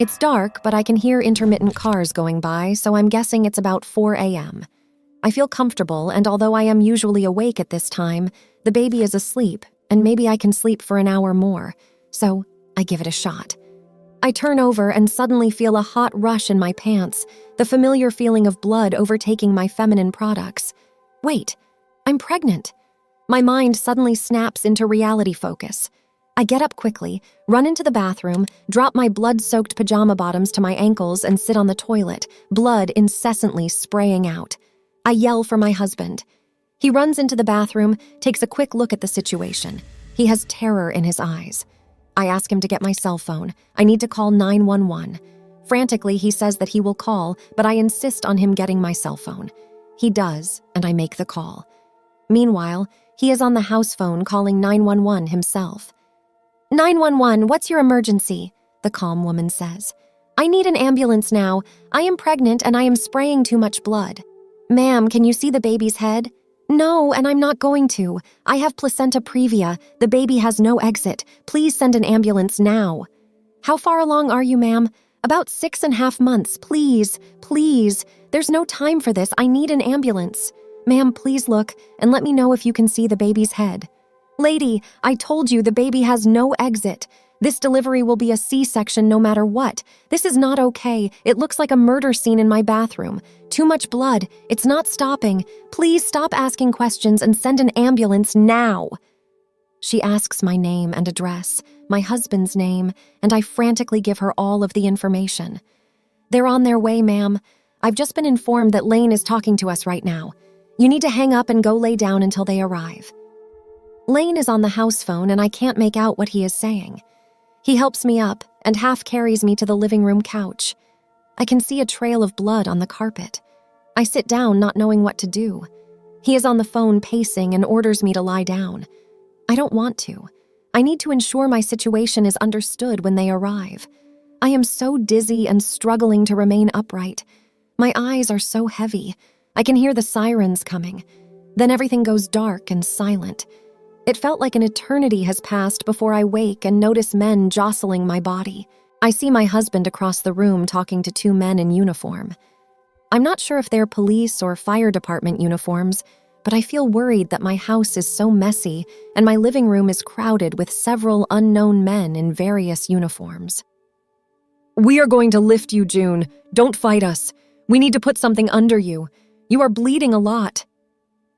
It's dark, but I can hear intermittent cars going by, so I'm guessing it's about 4 a.m. I feel comfortable, and although I am usually awake at this time, the baby is asleep, and maybe I can sleep for an hour more, so I give it a shot. I turn over and suddenly feel a hot rush in my pants, the familiar feeling of blood overtaking my feminine products. Wait, I'm pregnant. My mind suddenly snaps into reality focus. I get up quickly, run into the bathroom, drop my blood-soaked pajama bottoms to my ankles and sit on the toilet, blood incessantly spraying out. I yell for my husband. He runs into the bathroom, takes a quick look at the situation. He has terror in his eyes. I ask him to get my cell phone. I need to call 911. Frantically, he says that he will call, but I insist on him getting my cell phone. He does, and I make the call. Meanwhile, he is on the house phone calling 911 himself. 911, what's your emergency? The calm woman says. I need an ambulance now. I am pregnant and I am spraying too much blood. Ma'am, can you see the baby's head? No, and I'm not going to. I have placenta previa. The baby has no exit. Please send an ambulance now. How far along are you, ma'am? About 6.5 months. Please, please. There's no time for this. I need an ambulance. Ma'am, please look and let me know if you can see the baby's head. Lady, I told you the baby has no exit. This delivery will be a C-section no matter what. This is not okay. It looks like a murder scene in my bathroom. Too much blood. It's not stopping. Please stop asking questions and send an ambulance now. She asks my name and address, my husband's name, and I frantically give her all of the information. They're on their way, ma'am. I've just been informed that Lane is talking to us right now. You need to hang up and go lay down until they arrive. Lane is on the house phone and I can't make out what he is saying. He helps me up and half carries me to the living room couch. I can see a trail of blood on the carpet. I sit down not knowing what to do. He is on the phone pacing and orders me to lie down. I don't want to. I need to ensure my situation is understood when they arrive. I am so dizzy and struggling to remain upright. My eyes are so heavy. I can hear the sirens coming. Then everything goes dark and silent. It felt like an eternity has passed before I wake and notice men jostling my body. I see my husband across the room talking to 2 men in uniform. I'm not sure if they're police or fire department uniforms, but I feel worried that my house is so messy and my living room is crowded with several unknown men in various uniforms. We are going to lift you, June. Don't fight us. We need to put something under you. You are bleeding a lot.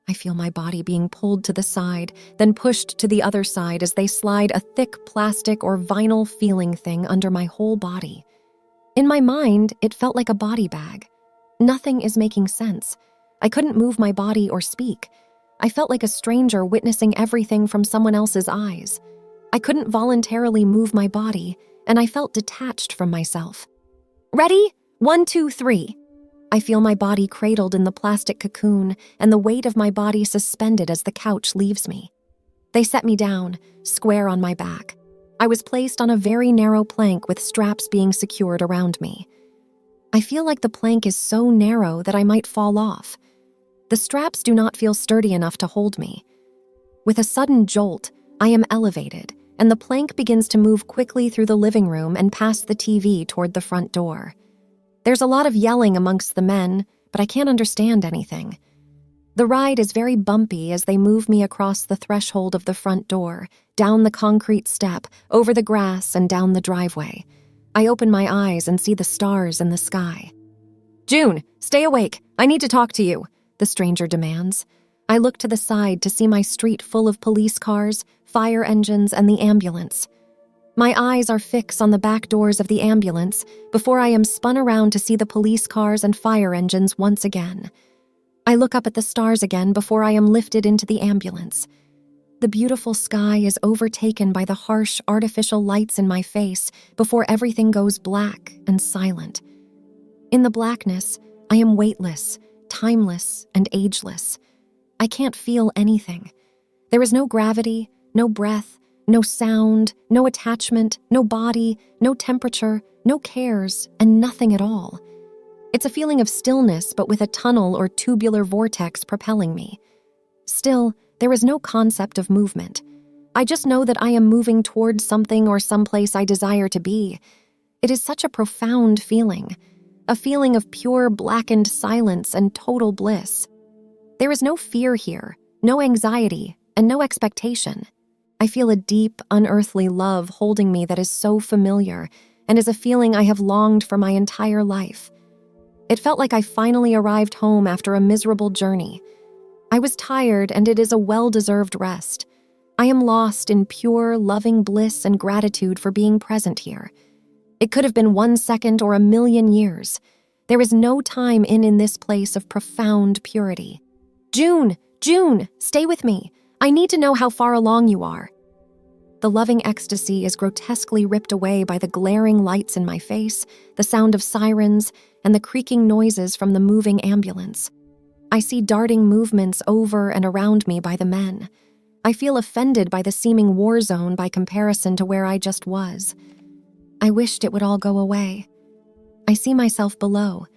I feel my body being pulled to the side, then pushed to the other side as they slide a thick plastic or vinyl feeling thing under my whole body. In my mind, it felt like a body bag. Nothing is making sense. I couldn't move my body or speak. I felt like a stranger witnessing everything from someone else's eyes. I couldn't voluntarily move my body, and I felt detached from myself. Ready? 1, 2, 3. I feel my body cradled in the plastic cocoon and the weight of my body suspended as the couch leaves me. They set me down, square on my back. I was placed on a very narrow plank with straps being secured around me. I feel like the plank is so narrow that I might fall off. The straps do not feel sturdy enough to hold me. With a sudden jolt, I am elevated, and the plank begins to move quickly through the living room and past the TV toward the front door. There's a lot of yelling amongst the men, but I can't understand anything. The ride is very bumpy as they move me across the threshold of the front door, down the concrete step, over the grass, and down the driveway. I open my eyes and see the stars in the sky. June, stay awake. I need to talk to you, the stranger demands. I look to the side to see my street full of police cars, fire engines, and the ambulance. My eyes are fixed on the back doors of the ambulance before I am spun around to see the police cars and fire engines once again. I look up at the stars again before I am lifted into the ambulance. The beautiful sky is overtaken by the harsh, artificial lights in my face before everything goes black and silent. In the blackness, I am weightless, timeless, and ageless. I can't feel anything. There is no gravity, no breath, no sound, no attachment, no body, no temperature, no cares, and nothing at all. It's a feeling of stillness, but with a tunnel or tubular vortex propelling me. Still, there is no concept of movement. I just know that I am moving towards something or someplace I desire to be. It is such a profound feeling, a feeling of pure blackened silence and total bliss. There is no fear here, no anxiety, and no expectation. I feel a deep, unearthly love holding me that is so familiar and is a feeling I have longed for my entire life. It felt like I finally arrived home after a miserable journey. I was tired, and it is a well-deserved rest. I am lost in pure, loving bliss and gratitude for being present here. It could have been 1 second or 1,000,000 years. There is no time in this place of profound purity. June, stay with me. I need to know how far along you are. The loving ecstasy is grotesquely ripped away by the glaring lights in my face, the sound of sirens, and the creaking noises from the moving ambulance. I see darting movements over and around me by the men. I feel offended by the seeming war zone by comparison to where I just was. I wished it would all go away. I see myself below.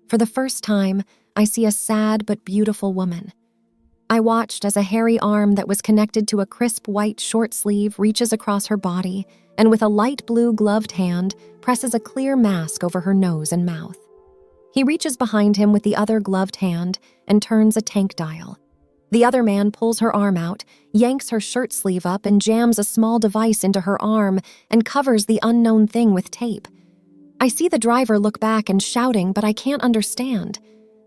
For the first time, I see a sad but beautiful woman. I watched as a hairy arm that was connected to a crisp white short sleeve reaches across her body and with a light blue gloved hand presses a clear mask over her nose and mouth. He reaches behind him with the other gloved hand and turns a tank dial. The other man pulls her arm out, yanks her shirt sleeve up, and jams a small device into her arm and covers the unknown thing with tape. I see the driver look back and shouting, but I can't understand.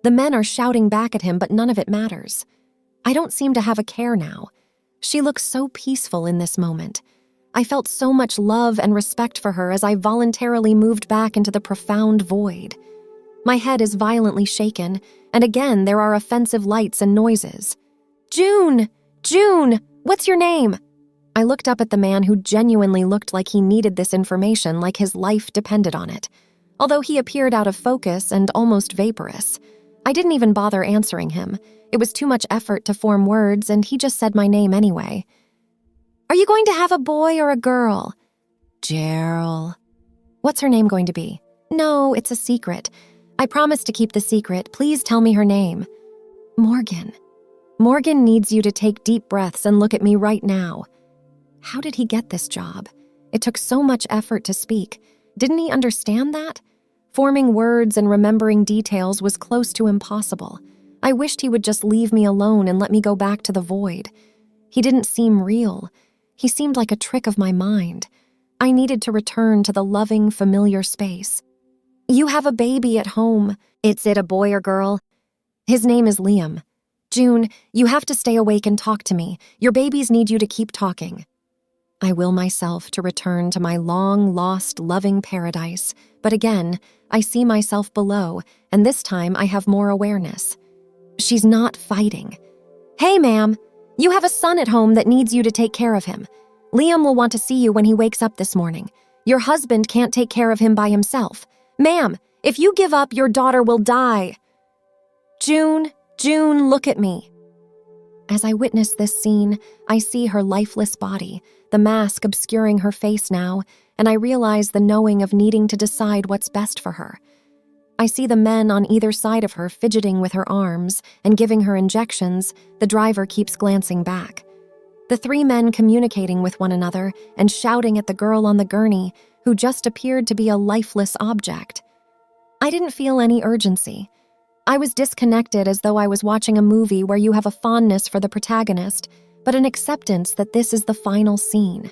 The men are shouting back at him, but none of it matters. I don't seem to have a care now. She looks so peaceful in this moment. I felt so much love and respect for her as I voluntarily moved back into the profound void. My head is violently shaken, and again there are offensive lights and noises. June, what's your name? I looked up at the man who genuinely looked like he needed this information, like his life depended on it. Although he appeared out of focus and almost vaporous. I didn't even bother answering him. It was too much effort to form words, and he just said my name anyway. Are you going to have a boy or a girl? Gerald. What's her name going to be? No, it's a secret. I promised to keep the secret. Please tell me her name. Morgan. Morgan needs you to take deep breaths and look at me right now. How did he get this job? It took so much effort to speak. Didn't he understand that? Forming words and remembering details was close to impossible. I wished he would just leave me alone and let me go back to the void. He didn't seem real. He seemed like a trick of my mind. I needed to return to the loving, familiar space. You have a baby at home. Is it a boy or girl? His name is Liam. June, you have to stay awake and talk to me. Your babies need you to keep talking. I will myself to return to my long-lost, loving paradise, but again, I see myself below, and this time I have more awareness. She's not fighting. Hey, ma'am, you have a son at home that needs you to take care of him. Liam will want to see you when he wakes up this morning. Your husband can't take care of him by himself. Ma'am, if you give up, your daughter will die. June, look at me. As I witness this scene, I see her lifeless body, the mask obscuring her face now, and I realize the knowing of needing to decide what's best for her. I see the men on either side of her fidgeting with her arms and giving her injections. The driver keeps glancing back. The 3 men communicating with one another and shouting at the girl on the gurney, who just appeared to be a lifeless object. I didn't feel any urgency. I was disconnected, as though I was watching a movie where you have a fondness for the protagonist, but an acceptance that this is the final scene.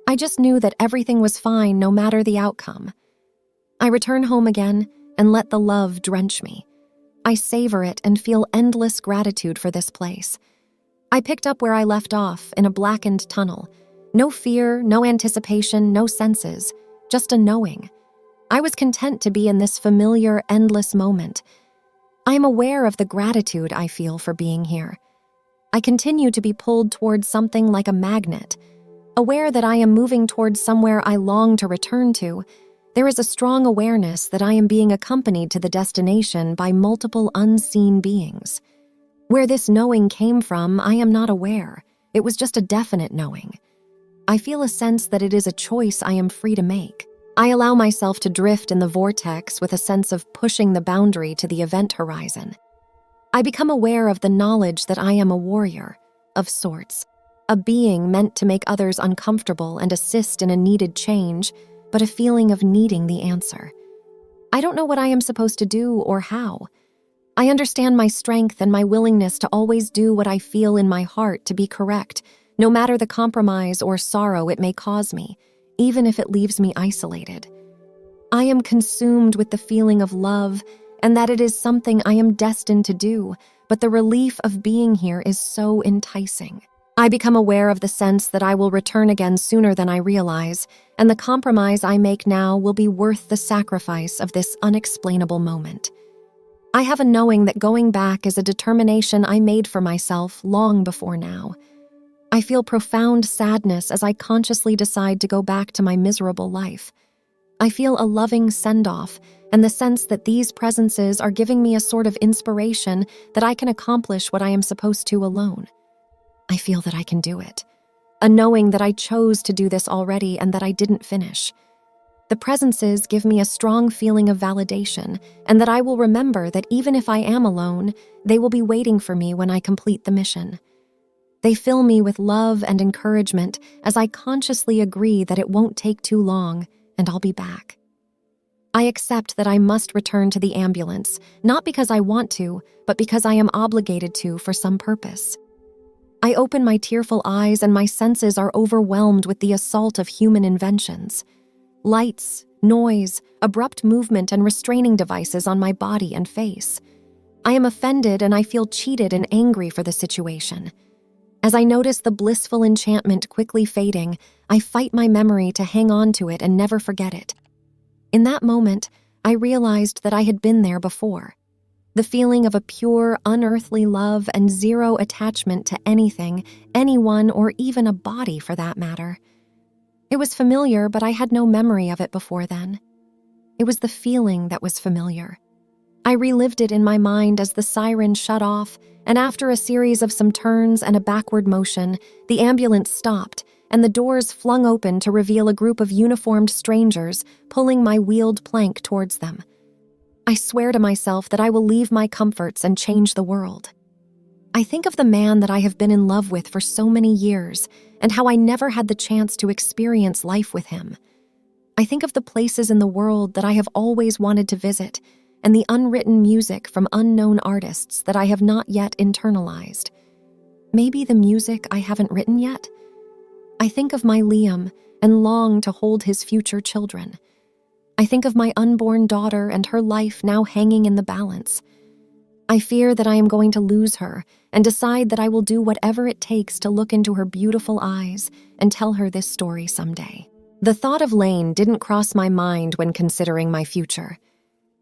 I just knew that everything was fine no matter the outcome. I return home again and let the love drench me. I savor it and feel endless gratitude for this place. I picked up where I left off, in a blackened tunnel. No fear, no anticipation, no senses, just a knowing. I was content to be in this familiar, endless moment. I am aware of the gratitude I feel for being here. I continue to be pulled towards something like a magnet. Aware that I am moving towards somewhere I long to return to, there is a strong awareness that I am being accompanied to the destination by multiple unseen beings. Where this knowing came from, I am not aware. It was just a definite knowing. I feel a sense that it is a choice I am free to make. I allow myself to drift in the vortex with a sense of pushing the boundary to the event horizon. I become aware of the knowledge that I am a warrior, of sorts, a being meant to make others uncomfortable and assist in a needed change, but a feeling of needing the answer. I don't know what I am supposed to do or how. I understand my strength and my willingness to always do what I feel in my heart to be correct, no matter the compromise or sorrow it may cause me, even if it leaves me isolated. I am consumed with the feeling of love and that it is something I am destined to do, but the relief of being here is so enticing. I become aware of the sense that I will return again sooner than I realize, and the compromise I make now will be worth the sacrifice of this unexplainable moment. I have a knowing that going back is a determination I made for myself long before now. I feel profound sadness as I consciously decide to go back to my miserable life. I feel a loving send-off and the sense that these presences are giving me a sort of inspiration that I can accomplish what I am supposed to alone. I feel that I can do it, a knowing that I chose to do this already and that I didn't finish. The presences give me a strong feeling of validation and that I will remember that even if I am alone, they will be waiting for me when I complete the mission. They fill me with love and encouragement as I consciously agree that it won't take too long and I'll be back. I accept that I must return to the ambulance, not because I want to, but because I am obligated to for some purpose. I open my tearful eyes and my senses are overwhelmed with the assault of human inventions. Lights, noise, abrupt movement, and restraining devices on my body and face. I am offended and I feel cheated and angry for the situation. As I notice the blissful enchantment quickly fading, I fight my memory to hang on to it and never forget it. In that moment, I realized that I had been there before. The feeling of a pure, unearthly love and zero attachment to anything, anyone, or even a body for that matter. It was familiar, but I had no memory of it before then. It was the feeling that was familiar. I relived it in my mind as the siren shut off, and after a series of some turns and a backward motion, the ambulance stopped, and the doors flung open to reveal a group of uniformed strangers pulling my wheeled plank towards them. I swear to myself that I will leave my comforts and change the world. I think of the man that I have been in love with for so many years, and how I never had the chance to experience life with him. I think of the places in the world that I have always wanted to visit, and the unwritten music from unknown artists that I have not yet internalized. Maybe the music I haven't written yet? I think of my Liam and long to hold his future children. I think of my unborn daughter and her life now hanging in the balance. I fear that I am going to lose her and decide that I will do whatever it takes to look into her beautiful eyes and tell her this story someday. The thought of Lane didn't cross my mind when considering my future.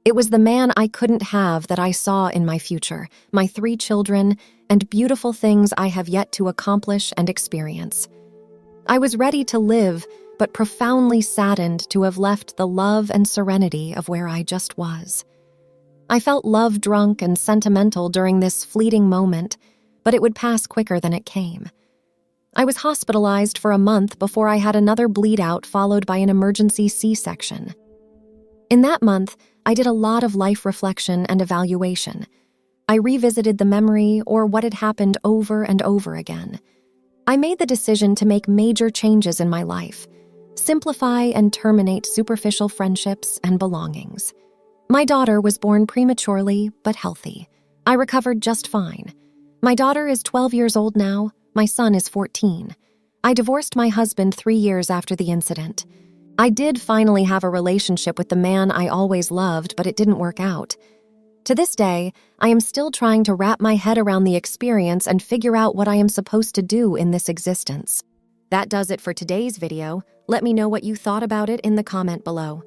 It was the man I couldn't have that I saw in my future, my 3 children, and beautiful things I have yet to accomplish and experience. I was ready to live, but profoundly saddened to have left the love and serenity of where I just was. I felt love-drunk and sentimental during this fleeting moment, but it would pass quicker than it came. I was hospitalized for a month before I had another bleed-out followed by an emergency C-section. In that month, I did a lot of life reflection and evaluation. I revisited the memory or what had happened over and over again. I made the decision to make major changes in my life, simplify and terminate superficial friendships and belongings. My daughter was born prematurely but healthy. I recovered just fine. My daughter is 12 years old now. My son is 14. I divorced my husband 3 years after the incident. I did finally have a relationship with the man I always loved, but it didn't work out. To this day, I am still trying to wrap my head around the experience and figure out what I am supposed to do in this existence. That does it for today's video. Let me know what you thought about it in the comment below.